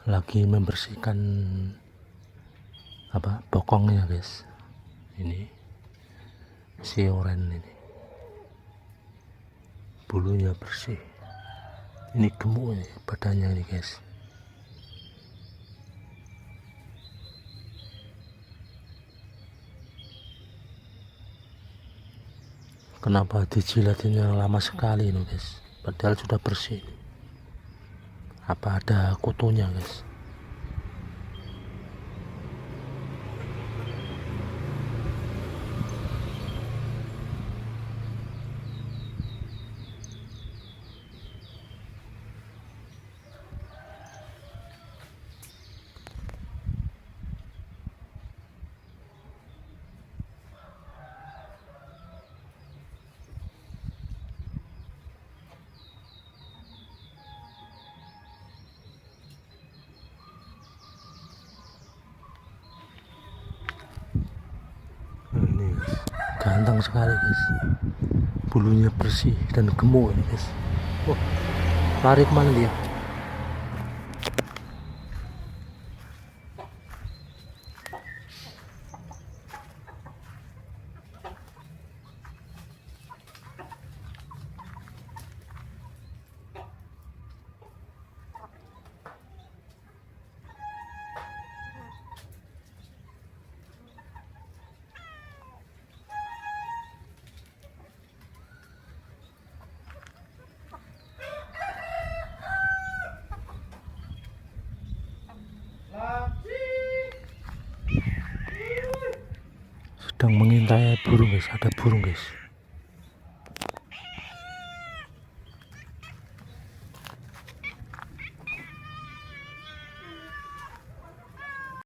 lagi membersihkan bokongnya guys. Ini si oren ini bulunya bersih, ini gemuk ini badannya ini guys. Kenapa dijilatinnya lama sekali ini guys, padahal sudah bersih. Apa ada kutunya guys? Ini guys, ganteng sekali guys, bulunya bersih dan gemuk ini guys. Lari kemana dia? Sedang mengintai burung guys, ada burung guys.